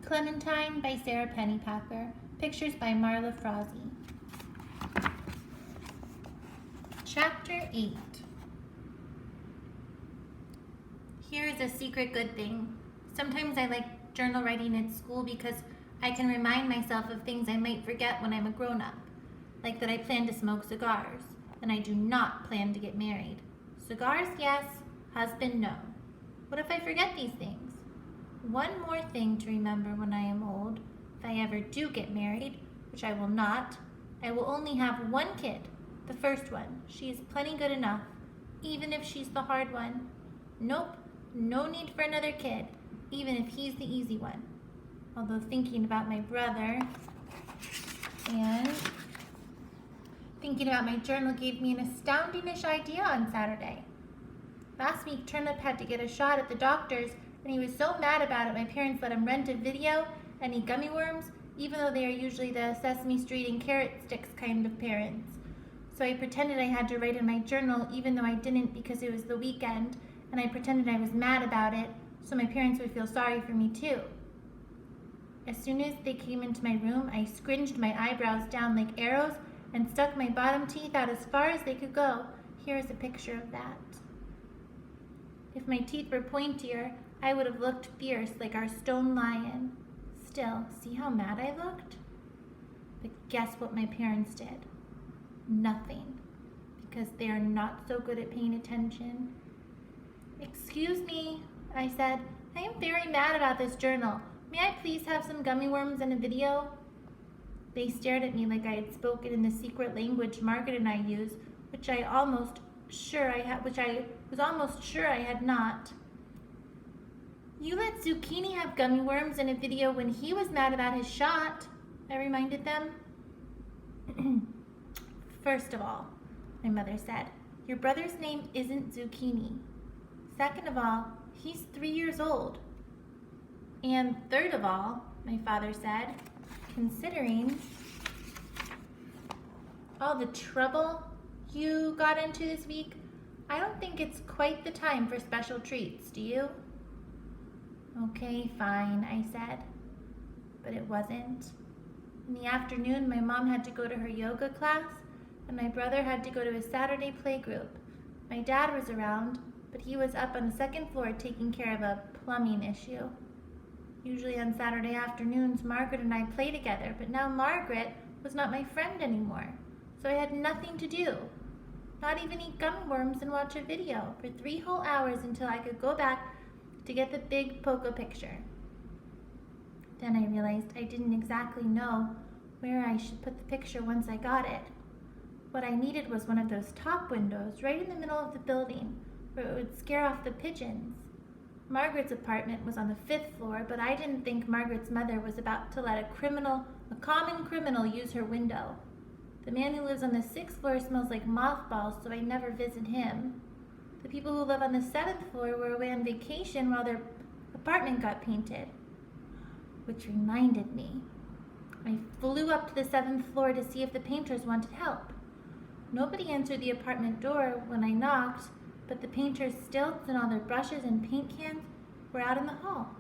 Clementine by Sarah Pennypacker. Pictures by Marla Frazee. Chapter 8. Here is a secret good thing. Sometimes I like journal writing at school because I can remind myself of things I might forget when I'm a grown-up. Like that I plan to smoke cigars, and I do not plan to get married. Cigars, yes. Husband, no. What if I forget these things? One more thing to remember when I am old. If I ever do get married, which I will not, I will only have one kid, the first one. She is plenty good enough, even if she's the hard one. Nope, no need for another kid, even if he's the easy one. Although thinking about my brother and thinking about my journal gave me an astounding-ish idea on Saturday. Last week, Turnip had to get a shot at the doctor's, and he was so mad about it my parents let him rent a video and eat gummy worms, even though they are usually the Sesame Street and carrot sticks kind of parents. So I pretended I had to write in my journal even though I didn't because it was the weekend, and I pretended I was mad about it so my parents would feel sorry for me too. As soon as they came into my room, I scringed my eyebrows down like arrows and stuck my bottom teeth out as far as they could go. Here is a picture of that. If my teeth were pointier, I would have looked fierce like our stone lion. Still, see how mad I looked? But guess what my parents did? Nothing, because they are not so good at paying attention. "Excuse me," I said. "I am very mad about this journal. May I please have some gummy worms and a video?" They stared at me like I had spoken in the secret language Margaret and I use, which I was almost sure I had not. "You let Zucchini have gummy worms in a video when he was mad about his shot," I reminded them. "First of all," my mother said, "your brother's name isn't Zucchini. Second of all, he's 3 years old. And third of all," my father said, "considering all the trouble you got into this week, I don't think it's quite the time for special treats, do you?" "Okay, fine," I said. But it wasn't. In the afternoon, my mom had to go to her yoga class, and my brother had to go to his Saturday playgroup. My dad was around, but he was up on the second floor taking care of a plumbing issue. Usually on Saturday afternoons, Margaret and I play together, but now Margaret was not my friend anymore, so I had nothing to do. Not even eat gummy worms and watch a video for 3 whole hours until I could go back to get the big Polka picture. Then I realized I didn't exactly know where I should put the picture once I got it. What I needed was one of those top windows right in the middle of the building where it would scare off the pigeons. Margaret's apartment was on the 5th floor, but I didn't think Margaret's mother was about to let a common criminal use her window. The man who lives on the 6th floor smells like mothballs, so I never visit him. The people who live on the 7th floor were away on vacation while their apartment got painted. Which reminded me, I flew up to the 7th floor to see if the painters wanted help. Nobody answered the apartment door when I knocked, but the painters' stilts and all their brushes and paint cans were out in the hall.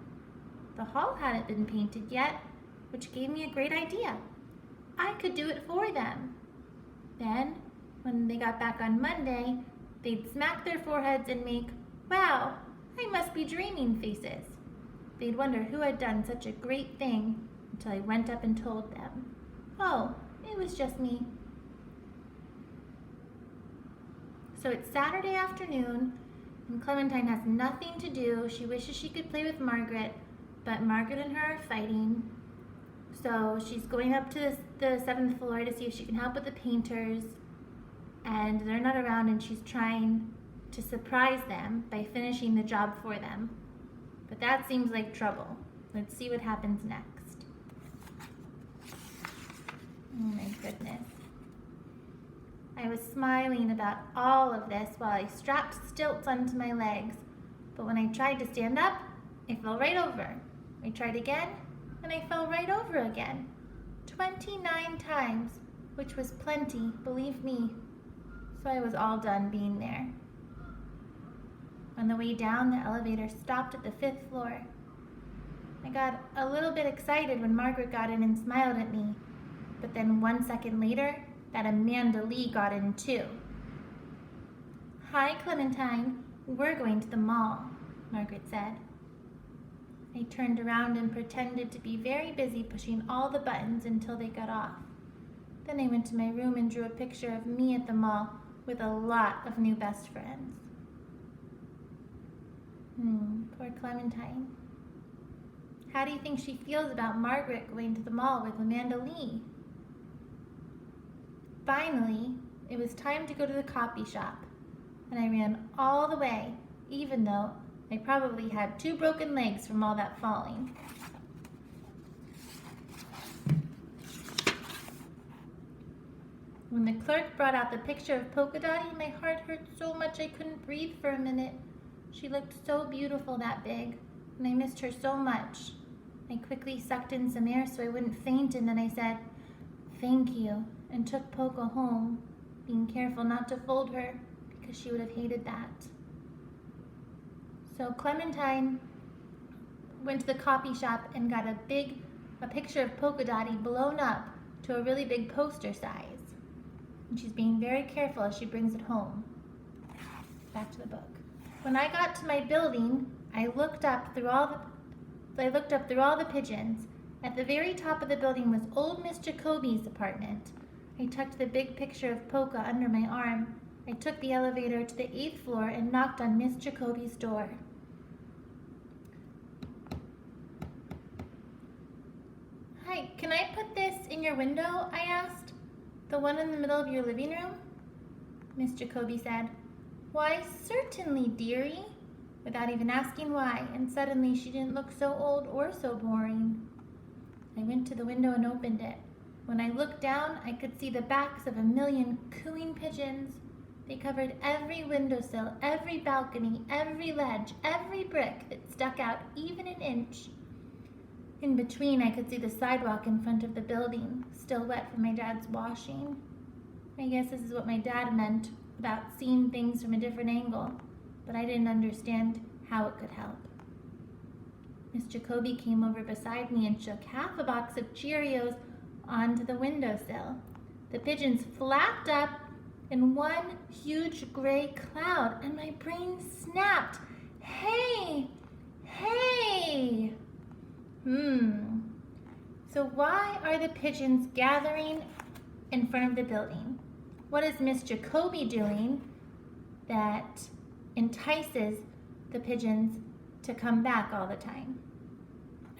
The hall hadn't been painted yet, which gave me a great idea. I could do it for them. Then, when they got back on Monday, they'd smack their foreheads and make, "Wow, I must be dreaming" faces. They'd wonder who had done such a great thing until I went up and told them. Oh, it was just me. So it's Saturday afternoon, and Clementine has nothing to do. She wishes she could play with Margaret, but Margaret and her are fighting. So she's going up to the 7th floor to see if she can help with the painters, and they're not around, and she's trying to surprise them by finishing the job for them. But that seems like trouble. Let's see what happens next. Oh my goodness. I was smiling about all of this while I strapped stilts onto my legs, but when I tried to stand up, I fell right over. I tried again, and I fell right over again. 29 times, which was plenty, believe me. So I was all done being there. On the way down, the elevator stopped at the 5th floor. I got a little bit excited when Margaret got in and smiled at me. But then 1 second later, that Amanda Lee got in too. "Hi, Clementine. We're going to the mall," Margaret said. I turned around and pretended to be very busy pushing all the buttons until they got off. Then I went to my room and drew a picture of me at the mall with a lot of new best friends. Poor Clementine. How do you think she feels about Margaret going to the mall with Amanda Lee? Finally, it was time to go to the copy shop, and I ran all the way, even though I probably had 2 broken legs from all that falling. When the clerk brought out the picture of Polka Dottie, my heart hurt so much I couldn't breathe for a minute. She looked so beautiful that big, and I missed her so much. I quickly sucked in some air so I wouldn't faint, and then I said, "Thank you," and took Polka home, being careful not to fold her because she would have hated that. So Clementine went to the copy shop and got a picture of Polka Dottie blown up to a really big poster size. And she's being very careful as she brings it home. Back to the book. When I got to my building, I looked up through all the pigeons. At the very top of the building was old Miss Jacobi's apartment. I tucked the big picture of Polka under my arm. I took the elevator to the 8th floor and knocked on Miss Jacobi's door. "Hi, can I put this in your window?" I asked. "The one in the middle of your living room?" Miss Jacobi said, "Why, certainly, dearie," without even asking why, and suddenly she didn't look so old or so boring. I went to the window and opened it. When I looked down, I could see the backs of 1,000,000 cooing pigeons. They covered every windowsill, every balcony, every ledge, every brick that stuck out even an inch. In between, I could see the sidewalk in front of the building, still wet from my dad's washing. I guess this is what my dad meant about seeing things from a different angle, but I didn't understand how it could help. Miss Jacobi came over beside me and shook half a box of Cheerios onto the windowsill. The pigeons flapped up in one huge gray cloud, and my brain snapped. Hey! Hey! So why are the pigeons gathering in front of the building? What is Miss Jacobi doing that entices the pigeons to come back all the time?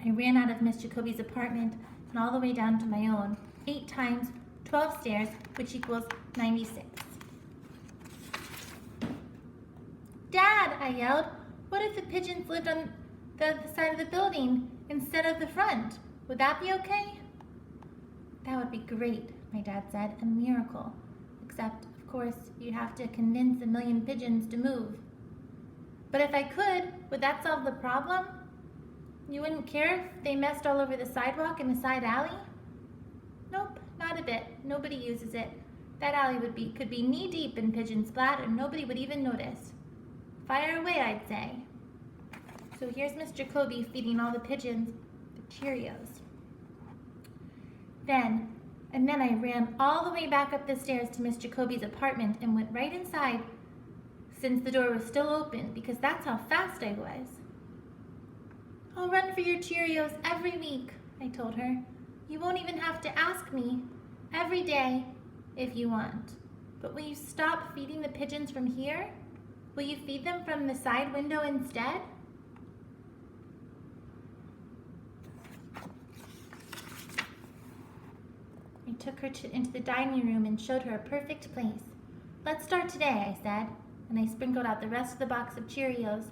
I ran out of Miss Jacobi's apartment and all the way down to my own, 8 times 12 stairs, which equals 96. "Dad," I yelled, "what if the pigeons lived on the other side of the building instead of the front? Would that be okay?" "That would be great," my dad said, "a miracle. Except, of course, you'd have to convince 1,000,000 pigeons to move." "But if I could, would that solve the problem? You wouldn't care if they messed all over the sidewalk in the side alley?" "Nope, not a bit. Nobody uses it. That alley could be knee-deep in pigeon splat and nobody would even notice. Fire away, I'd say." So here's Miss Jacobi feeding all the pigeons the Cheerios. Then I ran all the way back up the stairs to Miss Jacobi's apartment and went right inside since the door was still open, because that's how fast I was. "I'll run for your Cheerios every week," I told her. "You won't even have to ask me. Every day, if you want. But will you stop feeding the pigeons from here? Will you feed them from the side window instead?" I took her into the dining room and showed her a perfect place. "Let's start today," I said, and I sprinkled out the rest of the box of Cheerios.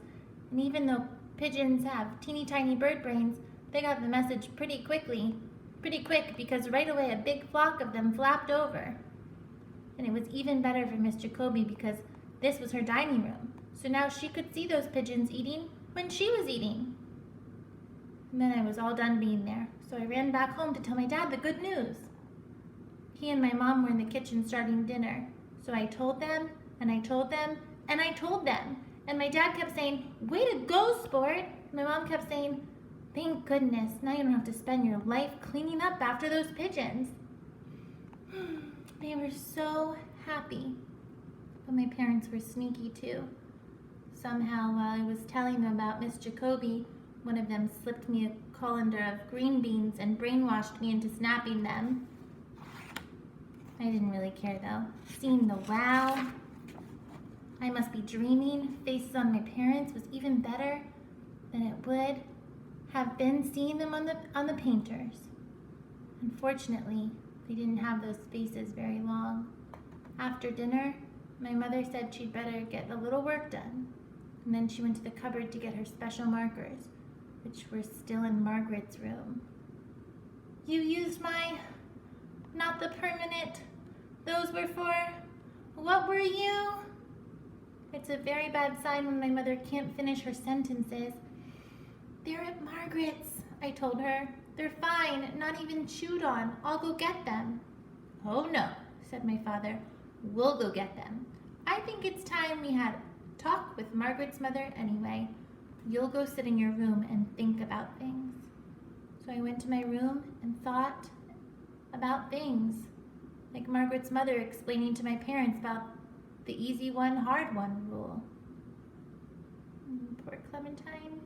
And even though pigeons have teeny tiny bird brains, they got the message pretty quick, because right away a big flock of them flapped over. And it was even better for Miss Jacobi because this was her dining room, so now she could see those pigeons eating when she was eating. And then I was all done being there, so I ran back home to tell my dad the good news. He and my mom were in the kitchen starting dinner, so I told them, and I told them, and I told them. And my dad kept saying, "Way to go, sport." My mom kept saying, Thank goodness, now you don't have to spend your life cleaning up after those pigeons. They were so happy. But my parents were sneaky too. Somehow, while I was telling them about Miss Jacobi, one of them slipped me a colander of green beans and brainwashed me into snapping them. I didn't really care though. Seeing the wow, I must be dreaming, faces on my parents was even better than it would have been seeing them on the painters. Unfortunately, they didn't have those faces very long. After dinner, my mother said she'd better get a little work done, and then she went to the cupboard to get her special markers, which were still in Margaret's room. You used my, not the permanent, those were for, what were you? It's a very bad sign when my mother can't finish her sentences. They're at Margaret's, I told her. They're fine, not even chewed on. I'll go get them. Oh no, said my father. We'll go get them. I think it's time we had a talk with Margaret's mother anyway. You'll go sit in your room and think about things. So I went to my room and thought about things, like Margaret's mother explaining to my parents about the easy one, hard one rule. Poor Clementine.